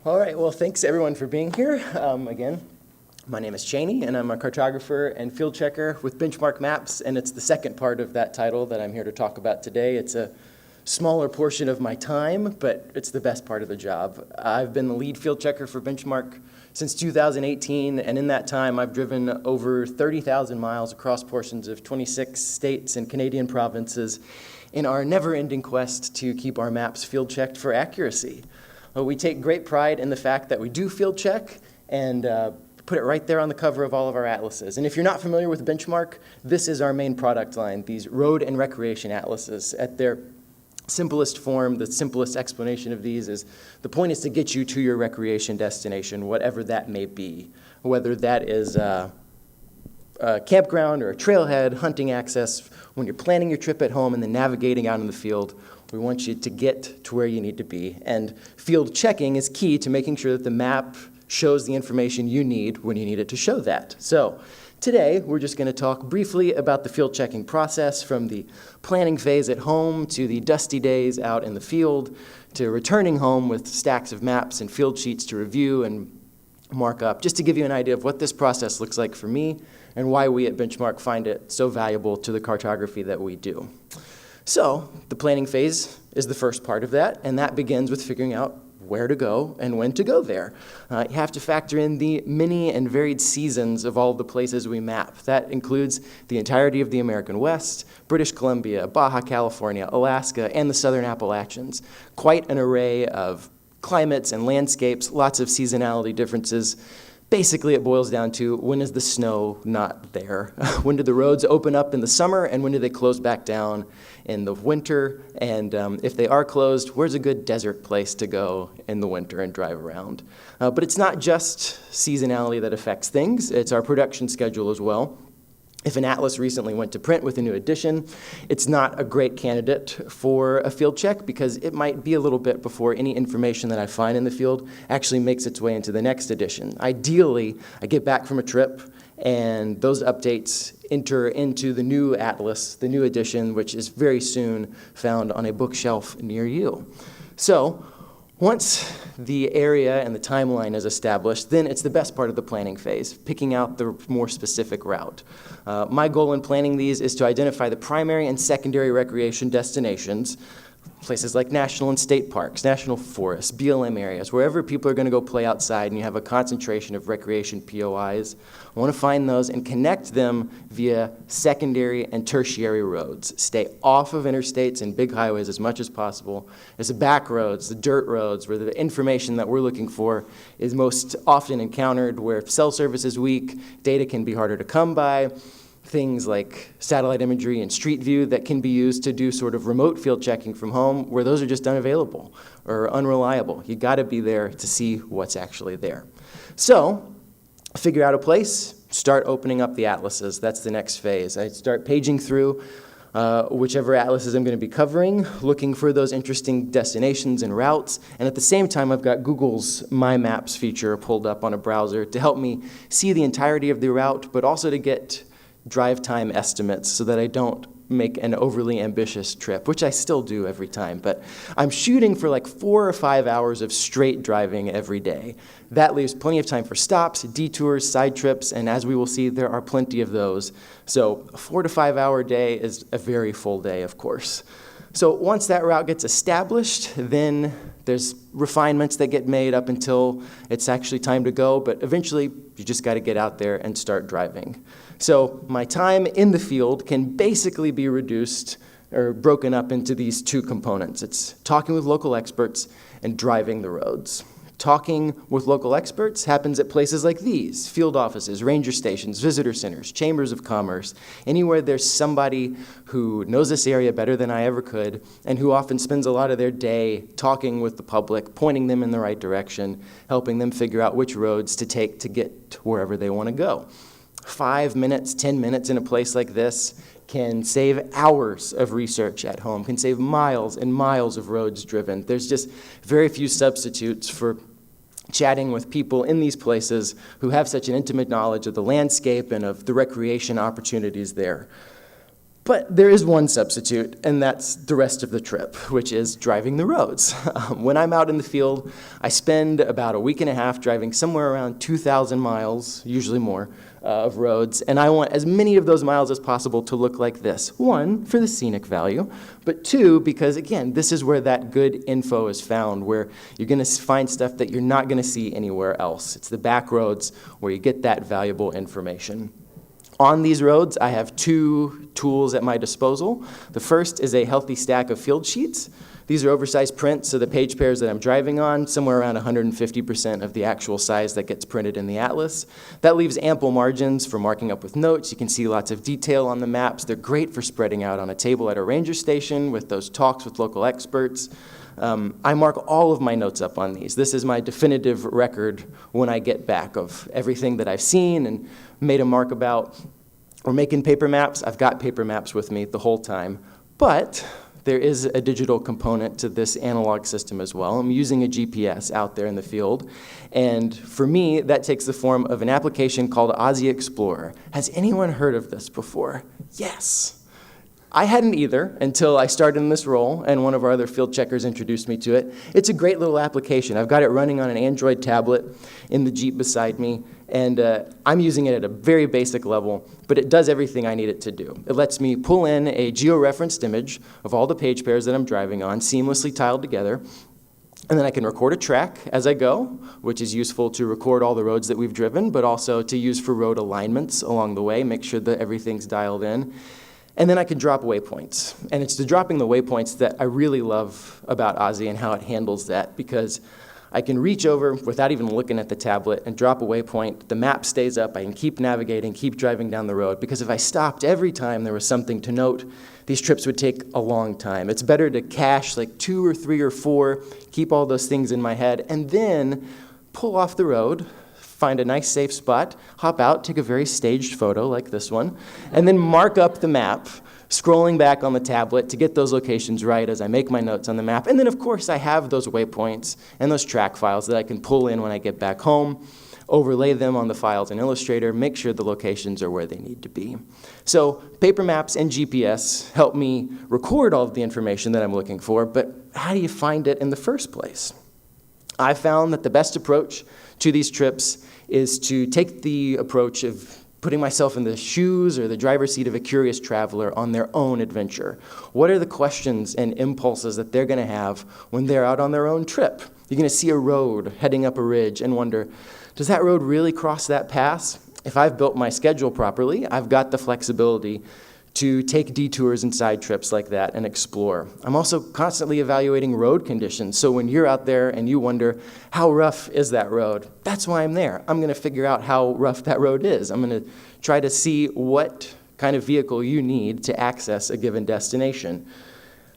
All right, well, thanks everyone for being here. Again, my name is Chaney, and I'm a cartographer and field checker with Benchmark Maps, and it's the second part of that title that I'm here to talk about today. It's a smaller portion of my time, but it's the best part of the job. I've been the lead field checker for Benchmark since 2018, and in that time, I've driven over 30,000 miles across portions of 26 states and Canadian provinces in our never-ending quest to keep our maps field checked for accuracy. We take great pride in the fact that we do field check and put it right there on the cover of all of our atlases. And if you're not familiar with Benchmark, this is our main product line, these road and recreation atlases. At their simplest form, the simplest explanation of these is the point is to get you to your recreation destination, whatever that may be, whether that is a campground or a trailhead, hunting access. When you're planning your trip at home and then navigating out in the field, we want you to get to where you need to be. And field checking is key to making sure that the map shows the information you need when you need it to show that. So today, we're just going to talk briefly about the field checking process, from the planning phase at home to the dusty days out in the field to returning home with stacks of maps and field sheets to review and mark up, just to give you an idea of what this process looks like for me and why we at Benchmark find it so valuable to the cartography that we do. So the planning phase is the first part of that, and that begins with figuring out where to go and when to go there. You have to factor in the many and varied seasons of all the places we map. That includes the entirety of the American West, British Columbia, Baja California, Alaska, and the Southern Appalachians. Quite an array of climates and landscapes, lots of seasonality differences. Basically, it boils down to, when is the snow not there? When do the roads open up in the summer, and when do they close back down in the winter? And if they are closed, where's a good desert place to go in the winter and drive around? But it's not just seasonality that affects things, it's our production schedule as well. If an atlas recently went to print with a new edition, it's not a great candidate for a field check because it might be a little bit before any information that I find in the field actually makes its way into the next edition. Ideally, I get back from a trip and those updates enter into the new atlas, the new edition, which is very soon found on a bookshelf near you. So, once the area and the timeline is established, then it's the best part of the planning phase, picking out the more specific route. My goal in planning these is to identify the primary and secondary recreation destinations, places like national and state parks, national forests, BLM areas, wherever people are going to go play outside and you have a concentration of recreation POIs. I want to find those and connect them via secondary and tertiary roads. Stay off of interstates and big highways as much as possible. There's the back roads, the dirt roads, where the information that we're looking for is most often encountered, where cell service is weak, data can be harder to come by. Things like satellite imagery and street view that can be used to do sort of remote field checking from home, where those are just unavailable or unreliable. You got to be there to see what's actually there. So, figure out a place, start opening up the atlases. That's the next phase. I start paging through whichever atlases I'm going to be covering, looking for those interesting destinations and routes, and at the same time I've got Google's My Maps feature pulled up on a browser to help me see the entirety of the route, but also to get drive time estimates so that I don't make an overly ambitious trip, which I still do every time, but I'm shooting for like 4 or 5 hours of straight driving every day. That leaves plenty of time for stops, detours, side trips, and as we will see, there are plenty of those. So a 4 to 5 hour day is a very full day, of course. So once that route gets established, then there's refinements that get made up until it's actually time to go, but eventually you just got to get out there and start driving. So my time in the field can basically be reduced or broken up into these two components. It's talking with local experts and driving the roads. Talking with local experts happens at places like these: field offices, ranger stations, visitor centers, chambers of commerce, anywhere there's somebody who knows this area better than I ever could and who often spends a lot of their day talking with the public, pointing them in the right direction, helping them figure out which roads to take to get to wherever they want to go. 5 minutes, 10 minutes in a place like this can save hours of research at home, can save miles and miles of roads driven. There's just very few substitutes for chatting with people in these places who have such an intimate knowledge of the landscape and of the recreation opportunities there. But there is one substitute, and that's the rest of the trip, which is driving the roads. When I'm out in the field, I spend about a week and a half driving somewhere around 2,000 miles, usually more, of roads, and I want as many of those miles as possible to look like this. One, for the scenic value, but two, because again, this is where that good info is found, where you're gonna find stuff that you're not gonna see anywhere else. It's the back roads where you get that valuable information. On these roads, I have two tools at my disposal. The first is a healthy stack of field sheets. These are oversized prints, so the page pairs that I'm driving on, somewhere around 150% of the actual size that gets printed in the atlas. That leaves ample margins for marking up with notes. You can see lots of detail on the maps. They're great for spreading out on a table at a ranger station with those talks with local experts. I mark all of my notes up on these. This is my definitive record when I get back of everything that I've seen and made a mark about. We're making paper maps. I've got paper maps with me the whole time, but there is a digital component to this analog system as well. I'm using a GPS out there in the field, and for me, that takes the form of an application called Aussie Explorer. Has anyone heard of this before? Yes. I hadn't either until I started in this role, and one of our other field checkers introduced me to it. It's a great little application. I've got it running on an Android tablet in the Jeep beside me, and I'm using it at a very basic level, but it does everything I need it to do. It lets me pull in a geo-referenced image of all the page pairs that I'm driving on, seamlessly tiled together, and then I can record a track as I go, which is useful to record all the roads that we've driven, but also to use for road alignments along the way, make sure that everything's dialed in. And then I can drop waypoints. And it's the dropping the waypoints that I really love about Aussie and how it handles that, because I can reach over without even looking at the tablet and drop a waypoint. The map stays up. I can keep navigating, keep driving down the road, because if I stopped every time there was something to note, these trips would take a long time. It's better to cache like 2 or 3 or 4, keep all those things in my head, and then pull off the road, find a nice safe spot, hop out, take a very staged photo like this one, and then mark up the map, scrolling back on the tablet to get those locations right as I make my notes on the map. And then, of course, I have those waypoints and those track files that I can pull in when I get back home, overlay them on the files in Illustrator, make sure the locations are where they need to be. So paper maps and GPS help me record all of the information that I'm looking for, but how do you find it in the first place? I found that the best approach to these trips is to take the approach of putting myself in the shoes or the driver's seat of a curious traveler on their own adventure. What are the questions and impulses that they're gonna have when they're out on their own trip? You're gonna see a road heading up a ridge and wonder, does that road really cross that pass? If I've built my schedule properly, I've got the flexibility to take detours and side trips like that and explore. I'm also constantly evaluating road conditions, so when you're out there and you wonder, how rough is that road? That's why I'm there. I'm gonna figure out how rough that road is. I'm gonna try to see what kind of vehicle you need to access a given destination.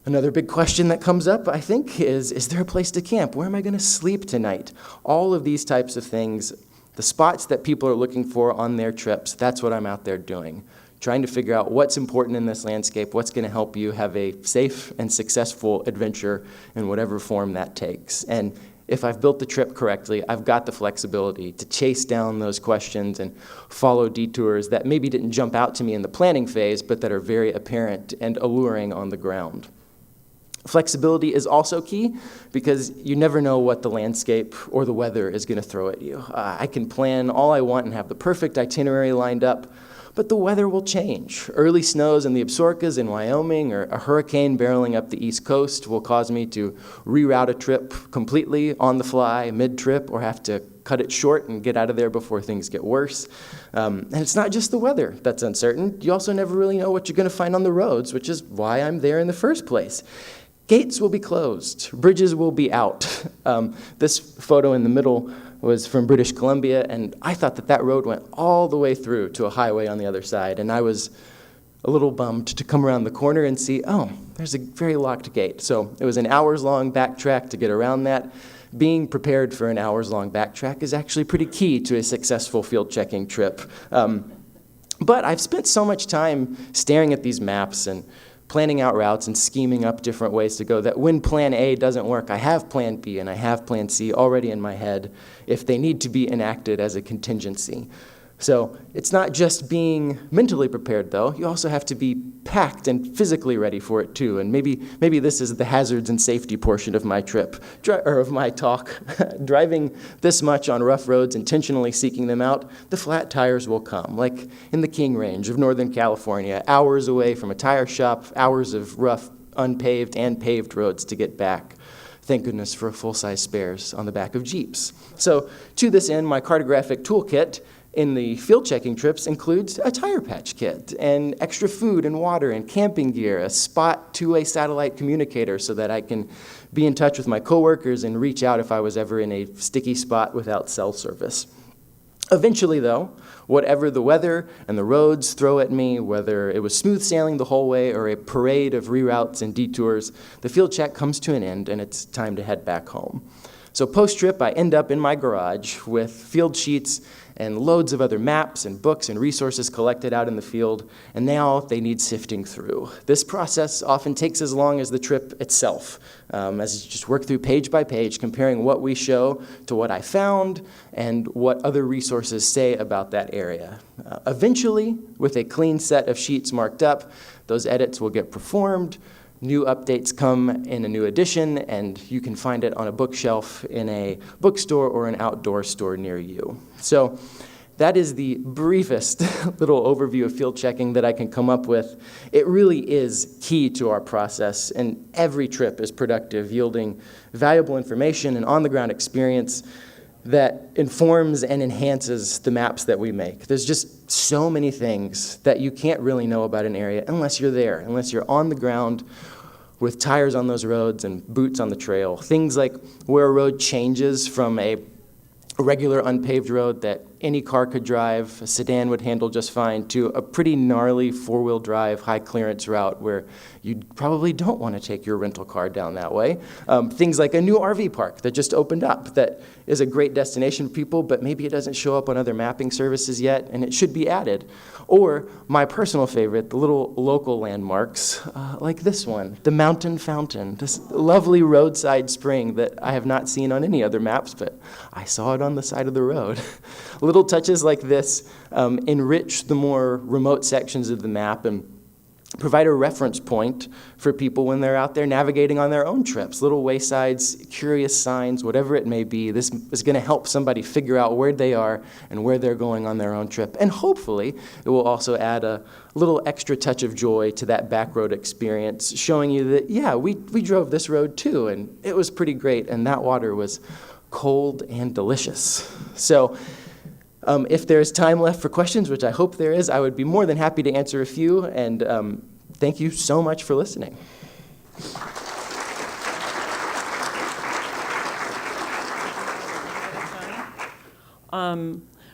Another big question that comes up, I think, is there a place to camp? Where am I gonna sleep tonight? All of these types of things, the spots that people are looking for on their trips, that's what I'm out there doing. Trying to figure out what's important in this landscape, what's going to help you have a safe and successful adventure in whatever form that takes. And if I've built the trip correctly, I've got the flexibility to chase down those questions and follow detours that maybe didn't jump out to me in the planning phase, but that are very apparent and alluring on the ground. Flexibility is also key because you never know what the landscape or the weather is going to throw at you. I can plan all I want and have the perfect itinerary lined up, but the weather will change. Early snows in the Absarokas in Wyoming or a hurricane barreling up the East Coast will cause me to reroute a trip completely on the fly, mid-trip, or have to cut it short and get out of there before things get worse. And it's not just the weather that's uncertain. You also never really know what you're going to find on the roads, which is why I'm there in the first place. Gates will be closed. Bridges will be out. This photo in the middle was from British Columbia, and I thought that that road went all the way through to a highway on the other side, and I was a little bummed to come around the corner and see, oh, there's a very locked gate. So it was an hours-long backtrack to get around that. Being prepared for an hours-long backtrack is actually pretty key to a successful field checking trip. But I've spent so much time staring at these maps and planning out routes and scheming up different ways to go that when plan A doesn't work, I have plan B and I have plan C already in my head if they need to be enacted as a contingency. So it's not just being mentally prepared, though. You also have to be packed and physically ready for it, too. And maybe this is the hazards and safety portion of my trip, or of my talk. Driving this much on rough roads, intentionally seeking them out, the flat tires will come, like in the King Range of Northern California, hours away from a tire shop, hours of rough, unpaved and paved roads to get back. Thank goodness for full-size spares on the back of Jeeps. So to this end, my cartographic toolkit in the field checking trips includes a tire patch kit and extra food and water and camping gear, a spot to a satellite communicator so that I can be in touch with my coworkers and reach out if I was ever in a sticky spot without cell service. Eventually, though, whatever the weather and the roads throw at me, whether it was smooth sailing the whole way or a parade of reroutes and detours, the field check comes to an end and it's time to head back home. So post-trip, I end up in my garage with field sheets and loads of other maps and books and resources collected out in the field, and now they need sifting through. This process often takes as long as the trip itself, as you just work through page by page, comparing what we show to what I found and what other resources say about that area. Eventually, with a clean set of sheets marked up, those edits will get performed. New updates come in a new edition, and you can find it on a bookshelf in a bookstore or an outdoor store near you. So that is the briefest little overview of field checking that I can come up with. It really is key to our process, and every trip is productive, yielding valuable information and on-the-ground experience that informs and enhances the maps that we make. There's just so many things that you can't really know about an area unless you're there, unless you're on the ground with tires on those roads and boots on the trail. Things like where a road changes from a regular unpaved road that any car could drive, a sedan would handle just fine, to a pretty gnarly four-wheel drive, high-clearance route where you probably don't want to take your rental car down that way. Things like a new RV park that just opened up that is a great destination for people, but maybe it doesn't show up on other mapping services yet, and it should be added. Or my personal favorite, the little local landmarks, like this one, the Mountain Fountain, this lovely roadside spring that I have not seen on any other maps, but I saw it on the side of the road. Little touches like this enrich the more remote sections of the map and provide a reference point for people when they're out there navigating on their own trips. Little waysides, curious signs, whatever it may be. This is going to help somebody figure out where they are and where they're going on their own trip. And hopefully, it will also add a little extra touch of joy to that back road experience, showing you that, yeah, we drove this road too, and it was pretty great, and that water was cold and delicious. So if there's time left for questions, which I hope there is, I would be more than happy to answer a few, and thank you so much for listening.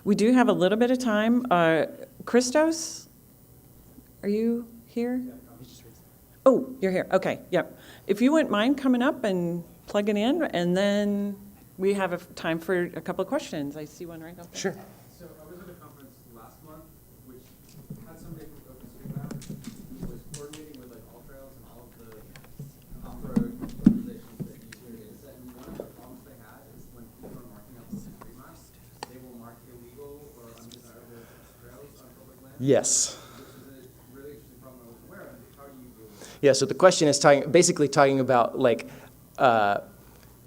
We do have a little bit of time. Christos, are you here? Oh, you're here. Okay, yep. If you wouldn't mind coming up and plugging in, and then we have time for a couple of questions. I see one right up there. Sure. So I was at a conference last month, which had somebody from OpenStreetMap who was coordinating with like all trails and all of the off-road organizations that use your data set. And one of the problems they had is when people are marking up OpenStreetMap, they will mark illegal or undesirable trails on public land. Yes. Which is a really interesting problem I was aware of. How do you deal with it? Yeah, so the question is basically talking about like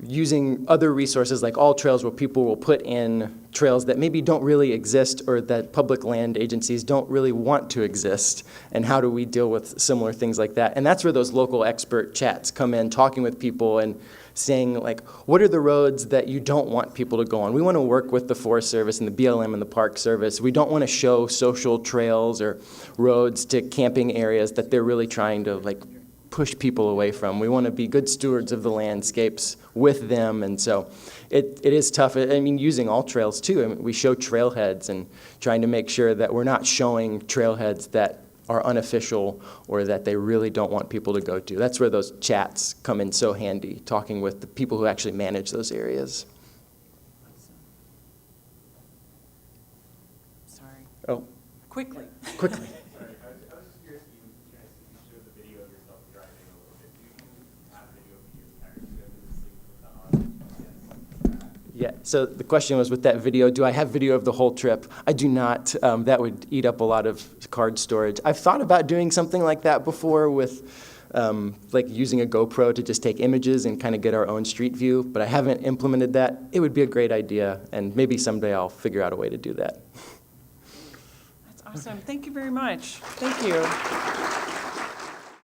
using other resources like all trails where people will put in trails that maybe don't really exist or that public land agencies don't really want to exist, and how do we deal with similar things like that. And that's where those local expert chats come in, talking with people and saying, like, what are the roads that you don't want people to go on? We want to work with the Forest Service and the BLM and the Park Service. We don't want to show social trails or roads to camping areas that they're really trying to like push people away from. We want to be good stewards of the landscapes with them, and so it is tough. I mean, using all trails too. I mean, we show trailheads and trying to make sure that we're not showing trailheads that are unofficial or that they really don't want people to go to. That's where those chats come in so handy, talking with the people who actually manage those areas. Sorry. Oh, Quickly. quickly. Sorry, I was just curious if you showed the video of yourself driving a little bit. Do you have video of you and tires together to sleep with that on? Yes. Yeah, so the question was with that video, do I have video of the whole trip? I do not. That would eat up a lot of card storage. I've thought about doing something like that before with like using a GoPro to just take images and kind of get our own street view, but I haven't implemented that. It would be a great idea, and maybe someday I'll figure out a way to do that. That's awesome. Thank you very much. Thank you.